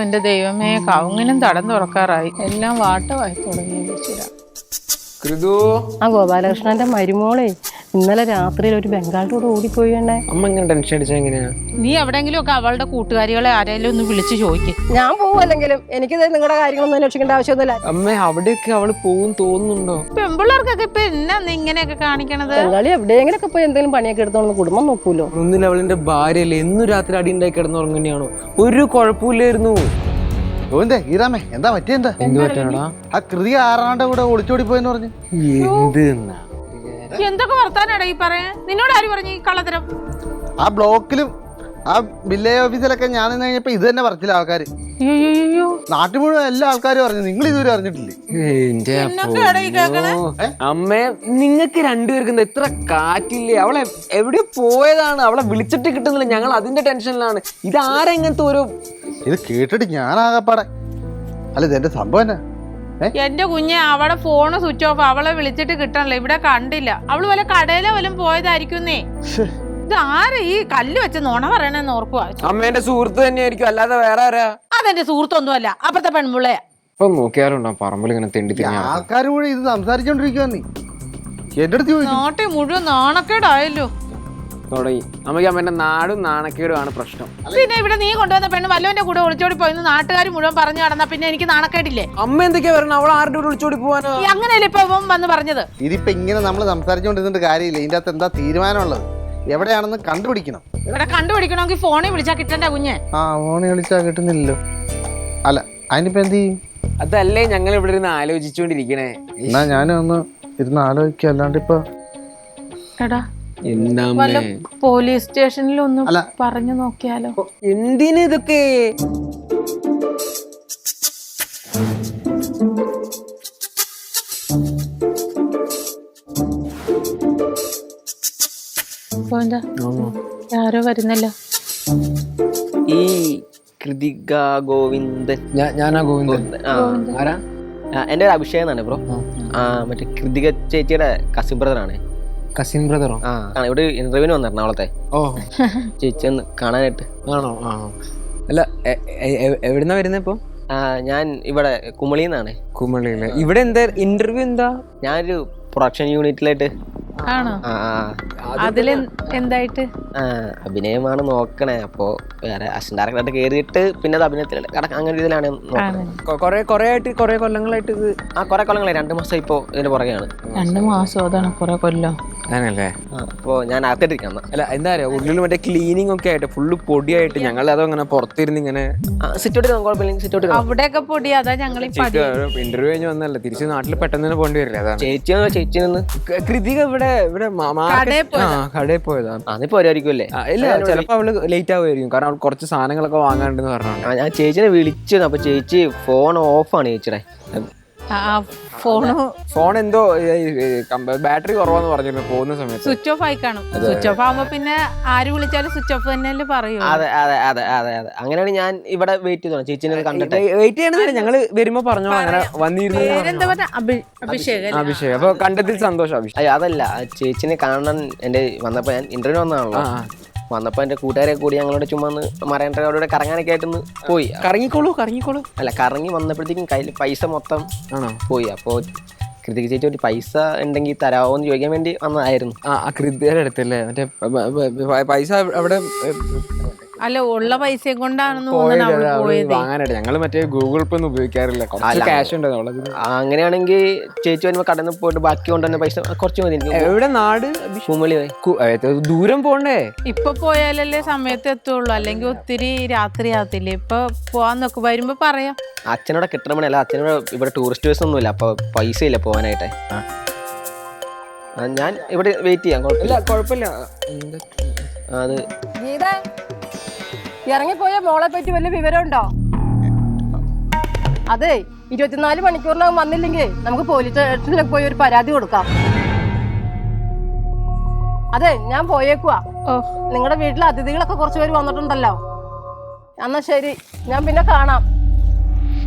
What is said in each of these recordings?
എന്റെ ദൈവമേ, കവുങ്ങിനും തടം തുറക്കാറായി, എല്ലാം വാട്ടമായി തുടങ്ങി. ആ ഗോപാലകൃഷ്ണന്റെ മരുമോളെ ഇന്നലെ രാത്രിയിൽ ഒരു ബംഗാൾ ടൂർ ഓടിപ്പോയി. അമ്മ ഇങ്ങനെ ടെൻഷൻ അടിച്ചാ എങ്ങനെയാ? നീ എവിടെങ്കിലും ഒക്കെ അവളുടെ കൂട്ടുകാരികളെ ആരെങ്കിലും ഒന്ന് വിളിച്ചു ചോദിക്കും. ഞാൻ പോവല്ലെങ്കിലും എനിക്കിത് നിങ്ങളുടെ കാര്യങ്ങളൊന്നും അന്വേഷിക്കേണ്ട ആവശ്യമൊന്നുമില്ല. അമ്മ അവിടെയൊക്കെ അവള് പോകും തോന്നുന്നുണ്ടോ? പെമ്പിള്ളേർക്കൊക്കെ ഇപ്പൊ എന്നാ ഇങ്ങനെയൊക്കെ കാണിക്കണത്? ബംഗാളി എവിടെയെങ്കിലൊക്കെ പോയി എന്തെങ്കിലും പണിയൊക്കെ എടുത്തോണ്ട് കുടുംബം നോക്കൂലോ. ഒന്നില്ല, അവളിന്റെ ഭാര്യയല്ലേ, എന്നും രാത്രി അടി ഉണ്ടായി കിടന്നുറങ്ങനെയാണോ? ഒരു കുഴപ്പമില്ലായിരുന്നു. ഈരാമേ എന്താ പറ്റിയെന്താ? എന്ത് പറ്റാടാ? ആ കൃതി ആറാണ്ട് കൂടെ ഒളിച്ചോടി പോയെന്ന് പറഞ്ഞു. എന്തൊക്കെ വർത്താനാടാ ഈ പറയാ? നിന്നോട് ആര് പറഞ്ഞു ഈ കള്ളത്തരം? ആ ബ്ലോക്കിലും ആ വില്ലേജ് ഓഫീസിലൊക്കെ ഞാൻ നിന്ന് കഴിഞ്ഞപ്പോ ഇത് തന്നെ പറഞ്ഞില്ല ആൾക്കാര്. നാട്ടിൽ മുഴുവൻ എല്ലാ ആൾക്കാരും പറഞ്ഞു. നിങ്ങൾ ഇതുവരെ അറിഞ്ഞിട്ടില്ലേ? അമ്മേ, നിങ്ങൾക്ക് രണ്ടുപേർക്കും എത്ര കാറ്റില്ലേ? അവളെ എവിടെ പോയതാണ്? അവളെ വിളിച്ചിട്ട് കിട്ടുന്നില്ല. ഞങ്ങൾ അതിന്റെ ടെൻഷനിലാണ്. ഇതാരാ ഇങ്ങനത്തെ ഓരോ ഇത് കേട്ടിട്ട് ഞാനാകപ്പാടെ. അല്ല ഇതെന്റെ സംഭവം എന്നാ? എന്റെ കുഞ്ഞെ, അവളെ ഫോണ് സ്വിച്ച് ഓഫ്. അവളെ വിളിച്ചിട്ട് കിട്ടണല്ലോ, ഇവിടെ കണ്ടില്ല. അവള് വല്ല കടയിലോ വല്ലതും പോയതായിരിക്കുന്നേ. ഇത് ആര് ഈ കല്ല് വെച്ച് നുണ പറയണെന്ന് ഓർക്കുവാ? അമ്മേന്റെ സുഹൃത്ത് തന്നെയായിരിക്കും, അല്ലാതെ വേറെ ആരാ? അതെന്റെ സുഹൃത്തൊന്നും അല്ല, അപ്പുറത്തെ പെൺപിള്ളയാ. ഇപ്പൊ നോക്കിയാറുണ്ടോ പറമ്പിൽ ഇങ്ങനെ തെണ്ടി ആൾക്കാർ കൂടെ ഇത് സംസാരിച്ചോണ്ടിരിക്കുവാ. നീ എന്റെ അടുത്ത് നാട്ടിൽ മുഴുവൻ നാണക്കേടായല്ലോ. തുടങ്ങി. അമ്മയ്ക്ക് അമ്മേന്റെ നാടും നാണക്കേടുമാണ് പ്രശ്നം. പിന്നെ ഇവിടെ നീ കൊണ്ടുവന്ന പെണ്ണ് വല്ലവന്റെ കൂടെ ഒളിച്ചോടി പോയെന്ന് നാട്ടുകാർ മുഴുവൻ പറഞ്ഞു നടന്നാ പിന്നെ എനിക്ക് നാണക്കേടില്ലേ? അമ്മ എന്തൊക്കെയാ പറയണ? അവൾ ആരുടെ കൂടെ ഒളിച്ചോടി പോവാനോ? അങ്ങനെയല്ലേ ഇപ്പൊ വന്ന് പറഞ്ഞത്? ഇതിപ്പോ ഇങ്ങനെ നമ്മൾ സംസാരിച്ചോണ്ടിരുന്നിട്ട് കാര്യമില്ല. ഇതിന്റെ അകത്ത് എന്താ തീരുമാനമുള്ളത്? എവിടെയാണെന്ന് കണ്ടുപിടിക്കണം. ഇവിടെ കണ്ടുപിടിക്കണമെങ്കിൽ ഫോണിൽ വിളിച്ചാ കിട്ടണ്ട കുഞ്ഞെ. ആ ഫോണിൽ വിളിച്ചാ കിട്ടുന്നില്ലല്ലോ. അല്ല അതിനിപ്പോ എന്ത് ചെയ്യും? അതല്ലേ ഞങ്ങൾ ഇവിടെ ഇരുന്ന് ആലോചിച്ചോണ്ടിരിക്കണേ. എന്നാ ഞാനും ഒന്ന് ഇരുന്ന് ആലോചിക്കുക. അല്ലാണ്ട് ഇപ്പൊ എടാ, വല്ല പോലീസ് സ്റ്റേഷനിൽ ഒന്ന് പറഞ്ഞു നോക്കിയാലോ? എന്തിന് ഇതൊക്കെ? ആരോ വരുന്നല്ലോ. ഈ കൃതിക ഗോവിന്ദൻ. ഞാനാ ഗോവിന്ദൻ. ആരാ? എന്റെ ഒരു അഭിഷേകം എന്നാണ് ബ്രോ. മറ്റേ കൃതിക ചേച്ചിയുടെ കസിൻ ബ്രദറാണ്. കസിൻ ബ്രദറോ? ഇവിടെ ഇന്റർവ്യൂവിന് വന്ന എറണാകുളത്തെ. ഓ, ചേച്ചി ഒന്ന് കാണാനായിട്ട്. ആണോ? ആ, അല്ല എവിടുന്നാ വരുന്നത് ഇപ്പൊ? ഞാൻ ഇവിടെ കുമളിന്നാണ്. കുമളിയില്. ഇവിടെ എന്താ ഇന്റർവ്യൂ? എന്താ? ഞാനൊരു പ്രൊഡക്ഷൻ യൂണിറ്റിലായിട്ട്. ആണോ? അതില് എന്തായിട്ട്? അഭിനയമാണ് നോക്കണേ. അപ്പോ വേറെ അസിസ്റ്റന്റ് ഡയറക്ടറായിട്ട് കയറിയിട്ട് പിന്നെ അത് അഭിനയത്തിൽ അങ്ങനെ രീതിയിലാണ്. കൊറേ കൊല്ലങ്ങളായിട്ട് ഇത്? കുറെ കൊല്ലങ്ങളായി. 2 മാസം ഇപ്പോ ഇതിന്റെ പുറകെയാണ്. 2 മാസം? അതാണ് കുറെ കൊല്ലം. ആണല്ലേ? അപ്പോ ഞാൻ അകത്തിട്ടിരിക്കാം. അല്ല എന്താ പറയാ, ഉള്ളിൽ മറ്റേ ക്ലീനിങ് ഒക്കെ ആയിട്ട് ഫുള്ള് പൊടിയായിട്ട് ഞങ്ങൾ അതങ്ങനെ പുറത്തിരുന്ന് ഇങ്ങനെ സിറ്റൗട്ട് അവിടെയൊക്കെ പൊടി. അതാ ഞങ്ങൾ ഇന്റർവ്യൂ കഴിഞ്ഞ് വന്നല്ല, തിരിച്ച് നാട്ടിൽ പെട്ടെന്ന് തന്നെ പോകേണ്ടി വരില്ല. അതാണ് ചേച്ചി നിന്ന് കൃതിക ഇവിടെ കടയിൽ പോയതാണ്. അതിപ്പോ വരുമായിരിക്കുമല്ലേ? ഇല്ല, ചിലപ്പോ അവള് ലേറ്റ് ആവുമായിരിക്കും. കാരണം അവൾ കുറച്ച് സാധനങ്ങളൊക്കെ വാങ്ങാണ്ടെന്ന് പറഞ്ഞു. ഞാൻ ചേച്ചിനെ വിളിച്ചത്. അപ്പൊ ചേച്ചി ഫോൺ ഓഫാണ് ചേച്ചിയുടെ. ഫോൺ എന്തോ ബാറ്ററി കുറവാന്ന് പറഞ്ഞിരുന്നു പോകുന്ന സമയത്ത്. സ്വിച്ച് ഓഫ് ആയി കാണും. സ്വിച്ച് ഓഫ് ആകുമ്പോ പിന്നെ ആര് വിളിച്ചാലും സ്വിച്ച് ഓഫ് തന്നെയല്ലേ പറയൂ. അതെ. അങ്ങനെയാണ് ഞാൻ ഇവിടെ വെയിറ്റ് ചെയ്തോളാം. ചേച്ചിനെ കണ്ടിട്ട് വെയിറ്റ് ചെയ്യണത് ഞങ്ങള് വരുമ്പോ പറഞ്ഞോ. അങ്ങനെ വന്നിരുന്നു. അഭിഷേക്. അപ്പൊ കണ്ടതിൽ സന്തോഷം. അഭിഷേക് അതല്ല, ചേച്ചിനെ കാണാൻ എന്റെ വന്നപ്പോ ഞാൻ ഇന്റർവ്യൂ വന്നതാണല്ലോ. വന്നപ്പോ എന്റെ കൂട്ടുകാരെ കൂടി ഞങ്ങളോട് ചുമ്മാ മറൈൻ ഡ്രൈവോടെ കറങ്ങാനൊക്കെ ആയിട്ടൊന്ന് പോയി. കറങ്ങിക്കോളൂ. അല്ല, കറങ്ങി വന്നപ്പോഴത്തേക്കും കയ്യിൽ പൈസ മൊത്തം പോയി. അപ്പോ കൃതിക ചേച്ചി ഒരു പൈസ ഉണ്ടെങ്കിൽ തരാമോ എന്ന് ചോദിക്കാൻ വേണ്ടി വന്നതായിരുന്നു. കൃതിയുടെ അടുത്തല്ലേ മറ്റേ പൈസ അവിടെ? അല്ല, ഉള്ള പൈസ കൊണ്ടാണെന്ന് പോയത്. വാങ്ങാനായിട്ട് ഞങ്ങള് മറ്റേ ഗൂഗിൾ പേ ഒന്നും ഉപയോഗിക്കാറില്ല. ക്യാഷ് ഉണ്ട്. അങ്ങനെയാണെങ്കിൽ ചേച്ചി വരുമ്പോ കടയിൽ നിന്ന് പോയിട്ട് ബാക്കി കൊണ്ടുവന്ന പൈസ കുറച്ച് മതി. എവിടെ നാട്? കുമളി. ദൂരം പോണ്ടേ? ഇപ്പൊ പോയാലല്ലേ സമയത്ത് എത്തുള്ളൂ, അല്ലെങ്കിൽ ഒത്തിരി രാത്രി ആകത്തില്ലേ? ഇപ്പൊ പോവാൻ നോക്ക്, വരുമ്പോ പറയാം. അച്ഛനോടെ കിട്ടണ അല്ല, അച്ഛനോട് ഇവിടെ ടൂറിസ്റ്റ് ബസ് ഒന്നുമില്ല. അപ്പൊ പൈസ ഇല്ല പോവാനായിട്ട്. ഞാൻ ഇവിടെ വെയിറ്റ് ചെയ്യാം. കുഴപ്പമില്ല. അത് ഇറങ്ങിപ്പോയ മോളെ പറ്റി വല്ല വിവരമുണ്ടോ? അതെ, 24 മണിക്കൂറിനകം വന്നില്ലെങ്കിൽ നമുക്ക് പോലീസ് സ്റ്റേഷനിലേക്ക് പോയി ഒരു പരാതി കൊടുക്കാം. അതെ, ഞാൻ പോയേക്കുവാ. നിങ്ങളുടെ വീട്ടിലെ അതിഥികളൊക്കെ കുറച്ച് പേര് വന്നിട്ടുണ്ടല്ലോ. എന്നാ ശരി, ഞാൻ പിന്നെ കാണാം.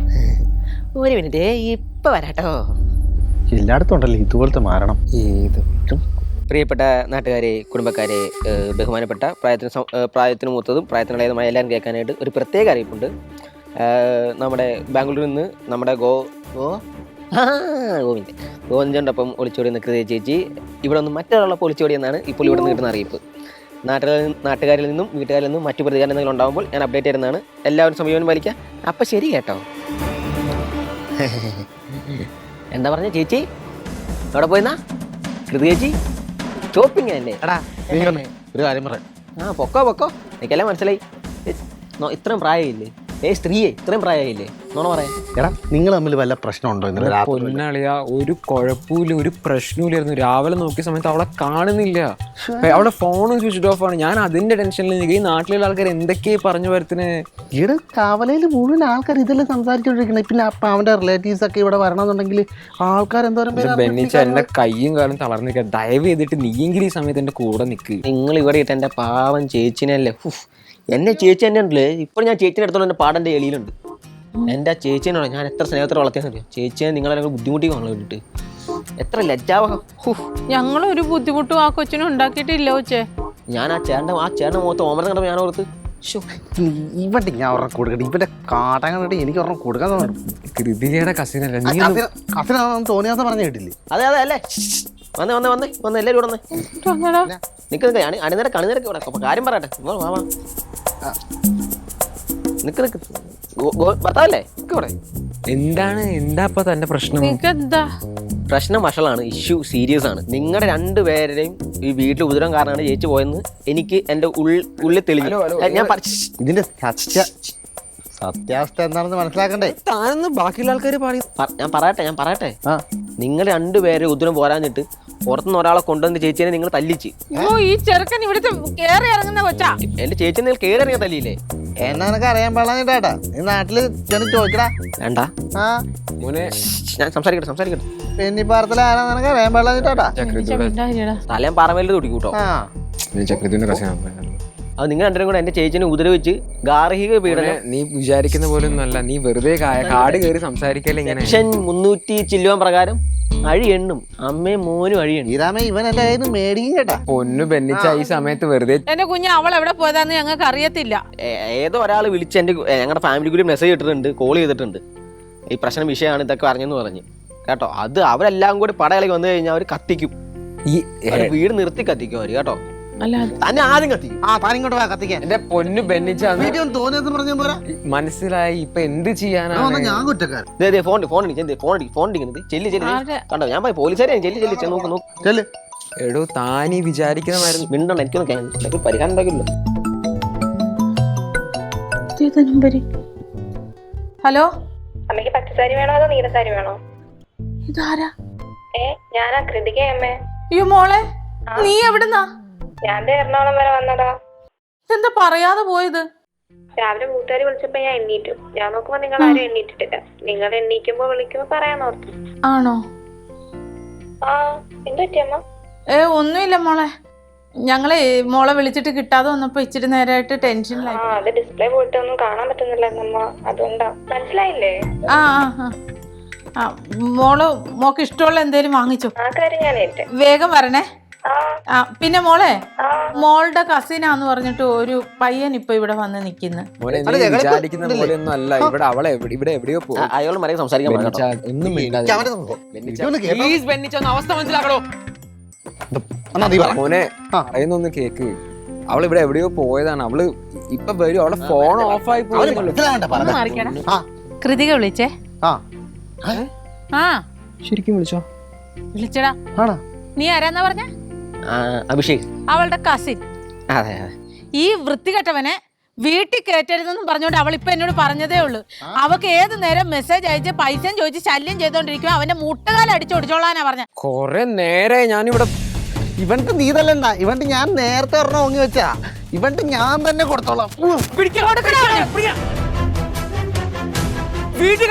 ഒരു മിനിറ്റ്, ഇപ്പൊ വരാട്ടോ. എല്ലായിടത്തും ഉണ്ടല്ലോ ഇതുപോലത്തെ മാരണം. പ്രിയപ്പെട്ട നാട്ടുകാരെ, കുടുംബക്കാരെ, ബഹുമാനപ്പെട്ട പ്രായത്തിന് മൂത്തതും പ്രായത്തിനിടയതുമായ എല്ലാവരും കേൾക്കാനായിട്ട് ഒരു പ്രത്യേക അറിയിപ്പുണ്ട്. നമ്മുടെ ബാംഗ്ലൂരിൽ നിന്ന് നമ്മുടെ ഗോവിന്ദൻ്റെ ഒപ്പം ഒളിച്ചോടി നിൽക്കുന്ന ചേച്ചി ഇവിടെ നിന്ന് മറ്റൊരാളൊപ്പം ഒളിച്ചോടി എന്നാണ് ഇപ്പോൾ ഇവിടെ നിന്ന് കിട്ടുന്ന അറിയിപ്പ്. നാട്ടുകാരിൽ നിന്നും വീട്ടുകാരിൽ നിന്നും മറ്റു പ്രതികരണങ്ങൾ ഉണ്ടാകുമ്പോൾ ഞാൻ അപ്ഡേറ്റ് ചെയ്യുന്നതാണ്. എല്ലാവരും സമയം പാലിക്കാം. അപ്പം ശരി കേട്ടോ. എന്താ പറഞ്ഞ ചേച്ചി അവിടെ പോയിന്നാ കൃതി ചേച്ചി ഷോപ്പിംഗ് അല്ലേ? എടാ നീ വന്നേ, ഒരു കാര്യം പറയാം. പൊക്കോ എനിക്കെല്ലാം മനസ്സിലായി. ഇത്രയും പ്രായമില്ലേ സ്ത്രീയെ, ഇത്രയും പ്രായമില്ലേ നോണ പറയാം. എടാ നിങ്ങൾ തമ്മിൽ വല്ല പ്രശ്നമുണ്ടോ ഇന്നലെ രാത്രി? പൊന്നാളിയ ഒരു കുഴപ്പമില്ല, ഒരു പ്രശ്നമില്ലായിരുന്നു. രാവിലെ നോക്കിയ സമയത്ത് അവളെ കാണുന്നില്ല. അവളെ ഫോണും സ്വിച്ച് ഓഫ് ആണ്. ഞാൻ അതിന്റെ ടെൻഷനിൽ നിൽക്കുക. ഈ നാട്ടിലുള്ള ആൾക്കാർ എന്തൊക്കെയാ പറഞ്ഞു വരുത്തിന്. ഇവിടെ കവലയിൽ മുഴുവൻ ആൾക്കാർ ഇതെല്ലാം സംസാരിച്ചോണ്ടിരിക്കണേ. പിന്നെ അപ്പൊ അവന്റെ റിലേറ്റീവ്സ് ഒക്കെ ഇവിടെ വരണമെന്നുണ്ടെങ്കിൽ ആൾക്കാർ എന്തോരം ബെന്നിച്ച എന്റെ കയ്യും കാലം തളർന്നിരിക്കുക. ദയവ് ചെയ്തിട്ട് നീയെങ്കിലും ഈ സമയത്ത് എന്റെ കൂടെ നിൽക്ക്. നിങ്ങൾ ഇവിടെ ഇട്ട് എൻ്റെ പാവം ചേച്ചിനല്ലേ. എന്നെ ചേച്ചി തന്നെ ഉണ്ടല്ലേ. ഇപ്പോൾ ഞാൻ ചേച്ചിനെ എടുത്തോളം എൻ്റെ പാടൻ്റെ എളിയിലുണ്ട്. എൻ്റെ ആ ചേച്ചീനോട് ഞാൻ എത്ര സ്നേഹത്തോടെ വളർത്തിയെന്നറിയാം. ചേച്ചിയെ നിങ്ങളെ ബുദ്ധിമുട്ടി കാണാൻ വേണ്ടിയിട്ട് എത്ര ലജ്ജാവഹം. ഞങ്ങളൊരു ബുദ്ധിമുട്ടും ആ കൊച്ചിനും ഉണ്ടാക്കിയിട്ടില്ല കൊച്ചേ. ഞാൻ ആ ചേട്ടൻ്റെ മുഖത്ത് ഓമരം കണ്ടപ്പോൾ ഞാൻ ഓർത്ത് ഇവിടെ ഞാൻ ഒരെണ്ണം കൊടുക്കട്ടെ. ഇവന്റെ കാട്ടാൻ കണ്ടിട്ട് എനിക്ക് ഒരെണ്ണം കൊടുക്കാൻ തോന്നും. കൃതികയുടെ കസിനല്ലേ നീ? കസിനാണെന്ന് തോന്നിയാത്ത പറഞ്ഞു കേട്ടില്ലേ? അതെ അല്ലേ. വന്ന് എല്ലാവരും ഇവിടെ വന്ന് നിൽക്ക് അണിനിരക്ക് ഇവിടെ കാര്യം പറയട്ടെ. നിക്ക് ഭർത്താവല്ലേ ഇവിടെ. എന്താ ഇപ്പൊ തന്റെ പ്രശ്നം? പ്രശ്നം വഷളാണ്. ഇഷ്യൂ സീരിയസ് ആണ്. നിങ്ങളുടെ രണ്ടുപേരുടെയും ഈ വീട്ടിൽ ഉദരം കാരണമാണ് ചേച്ചി പോയെന്ന് എനിക്ക് എൻ്റെ ഉള്ളിൽ തെളിഞ്ഞു. ഞാൻ ഇതിന്റെ സത്യാവസ്ഥ എന്താണെന്ന് മനസ്സിലാക്കണ്ടേ? താനൊന്ന് ബാക്കിയുള്ള ആൾക്കാർ ഞാൻ പറയട്ടെ നിങ്ങൾ രണ്ടുപേരെ ഉദരം പോരാഞ്ഞിട്ട് പുറത്തുനിന്ന് ഒരാളെ കൊണ്ടുവന്ന് ചേച്ചിനെ നിങ്ങൾ തല്ലിച്ച്. ഈ ചെറുക്കൻ ഇവിടുത്തെ കേറി ഇറങ്ങുന്ന കൊച്ചാ. എന്റെ ചേച്ചി നിങ്ങൾ കയറി ഇറങ്ങിയ തല്ലിയില്ലേ? എന്നാ നിനക്ക് അറിയാൻ പാടില്ലാട്ടാ. നീ നാട്ടില് ചെന്ന് ചോദിക്കടാ. വേണ്ട മോനെ, ഞാൻ സംസാരിക്കട്ടെ. പെണ്ണി പാർത്തല ആരാ നിനക്ക് അറിയാൻ പാടില്ലാട്ടാ. തലയും പാറമേല് തൊടിക്കും കേട്ടോ. അത് നിങ്ങൾ രണ്ടുപേരും കൂടെ എന്റെ ചേച്ചിനെ ഉപദ്രവിച്ച് ഗാർഹിക പീഡനം. നീ വിചാരിക്കുന്ന പോലെ ഒന്നുമല്ല. നീ വെറുതെ കാട് കയറി സംസാരിക്കല്ലേ ഇങ്ങനെ. സെക്ഷൻ 300 ചില്ലുവാൻ പ്രകാരം അഴി എണ്ണും. അമ്മയും മോനും അഴി എണ്ണും. ഇതാമേ ഇവൻ എന്റെ കയ്യിൽ നിന്ന് മേടിക്കും കേട്ടാ. പൊന്നു ബെന്നിച്ച ഈ സമയത്ത് വെറുതെ. എന്റെ കുഞ്ഞ് അവൾ എവിടെ പോയതാന്ന് ഞങ്ങൾക്ക് അറിയത്തില്ല. ഏതോ ഒരാൾ വിളിച്ച് ഞങ്ങളുടെ ഫാമിലി കൂടി മെസ്സേജ് ഇട്ടിട്ടുണ്ട്, കോൾ ചെയ്തിട്ടുണ്ട്. ഈ പ്രശ്നം വിഷയമാണ് ഇതൊക്കെ അറിഞ്ഞെന്ന് പറഞ്ഞ് കേട്ടോ. അത് അവരെല്ലാം കൂടി പടയിലേക്ക് വന്നു കഴിഞ്ഞാൽ അവർ കത്തിക്കും. ഈ വീട് നിർത്തി കത്തിക്കും അവർ കേട്ടോ. തന്നെ ആദ്യം കത്തിക്കും. താനിങ്ങോട്ട് വാ കത്തിക്കാൻ. എന്റെ പൊന്നു ബെന്നിച്ച മനസ്സിലായി. ഇപ്പൊ എന്ത് ചെയ്യാനാണ്? ഞാൻ കുറ്റക്കാരൻ. കണ്ടോ ഞാൻ പോയി പോലീസുകാരെ നോക്ക്. എടോ താനീ വിചാരിക്കുന്നതായിരുന്നു. മിണ്ടണ്ട, എനിക്കൊന്നും പരിഹാരം ഉണ്ടാക്കില്ല. ഹലോ, അമ്മയ്ക്ക് പച്ചസാരി വേണോ അതോ നീലസാരി വേണോ? ഇതാരാ? ഞാനാ കൃതിക അമ്മേ. അയ്യോ മോളെ, നീ എവിടുന്നാ? ഞാൻ എറണാകുളം വരെ വന്നതാ. എന്താ പറയാതെ പോയത്? രാവിലെ കൂട്ടുകാരി വിളിച്ചപ്പോ ഞാൻ എണ്ണീറ്റു. ഞാൻ നോക്കുമ്പോ നിങ്ങൾ ആരും എണ്ണീറ്റിട്ടില്ല. നിങ്ങൾ എണ്ണീക്കുമ്പോ വിളിക്കുമ്പോ പറയാന്നോർത്തു. ആണോ? എന്ത് പറ്റിയമ്മ? ഒന്നുമില്ല മോളെ. ഞങ്ങളെ മോളെ വിളിച്ചിട്ട് കിട്ടാതെ വന്നപ്പോ ഇച്ചിരി നേരമായിട്ട് ടെൻഷനിലായി. അത് ഡിസ്പ്ലേ പോയിട്ട് ഒന്നും കാണാൻ പറ്റുന്നില്ല അതുകൊണ്ടാ. മനസ്സിലായില്ലേ? മോക്ക് ഇഷ്ടമുള്ള എന്തേലും വാങ്ങിച്ചോ. ആ കാര്യം ഞാൻ ഏറ്റെ. വേഗം വരണേ. പിന്നെ മോളെ, മോളുടെ കസിനാന്ന് പറഞ്ഞിട്ട് ഒരു പയ്യൻ ഇപ്പൊ ഇവിടെ വന്ന് നിക്കുന്നു. വിചാരിക്കുന്ന പോലെ ഒന്നും അല്ല. ഇവിടെ അവളെ ഇവിടെ എവിടെയോ പോകും. അയാൾ മറിയ സംസാരിക്കാൻ ഒന്നും അവസ്ഥ മനസ്സിലാക്കണോ മോനെ? പറയുന്നൊന്ന് കേക്ക്. അവൾ ഇവിടെ എവിടെയോ പോയതാണ്. അവള് ഇപ്പൊ വരും. അവളെ ഫോൺ ഓഫായി പോയി. കൃതിക വിളിച്ചേ? ശരിക്കും വിളിച്ചടാ. നീ ആരാന്നാ പറഞ്ഞ? അഭിഷേക്, അവളുടെ കസിൻ. അതെ. ഈ വൃത്തികെട്ടവനെ വീട്ടിൽ കയറ്റരുതെന്നും പറഞ്ഞോണ്ട് അവൾ ഇപ്പൊ എന്നോട് പറഞ്ഞതേ ഉള്ളൂ. അവക്ക് ഏത് നേരം മെസ്സേജ് അയച്ച് പൈസയും ചോദിച്ച് ശല്യം ചെയ്തോണ്ടിരിക്കും. അവന്റെ മുട്ടുകാലം അടിച്ചോടിച്ചോളാനാ പറഞ്ഞ. കൊറേ നേരെ ഞാനിവിടെ. ഇവന്റെ നീതല്ലണ്ട, ഇവന്റെ ഞാൻ നേരത്തെ ഒരെണ്ണം ഓങ്ങി വെച്ചാ. ഇവന്റെ ഞാൻ തന്നെ കൊടുത്തോളാം. വീട്ടിൽ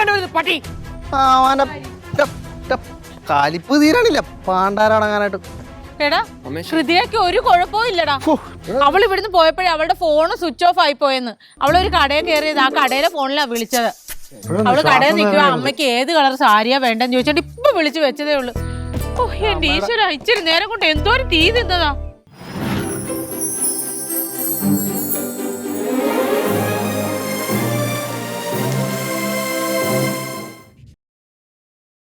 കണ്ടു പട്ടി. കാലിപ്പ് തീരാണില്ല പാണ്ടാരടങ്ങാനായിട്ട്. എടാ, ഹൃദയക്ക് ഒരു കുഴപ്പവും ഇല്ലടാ. അവൾ ഇവിടുന്ന് പോയപ്പോഴേ അവളുടെ ഫോണ് സ്വിച്ച് ഓഫ് ആയി പോയെന്ന്. അവളൊരു കടയിൽ കയറിയത്. ആ കടയിലെ ഫോണിലാ വിളിച്ചത്. അവള് കടയിൽ നിൽക്കുക. അമ്മയ്ക്ക് ഏത് കളർ സാരിയാ വേണ്ടെന്ന് ചോദിച്ചിട്ട് ഇപ്പൊ വിളിച്ചു വെച്ചതേ ഉള്ളു. എന്റെ ഈശ്വര, ഇച്ചിരി നേരം കൊണ്ട് എന്തോരം തീ തിന്നതാ.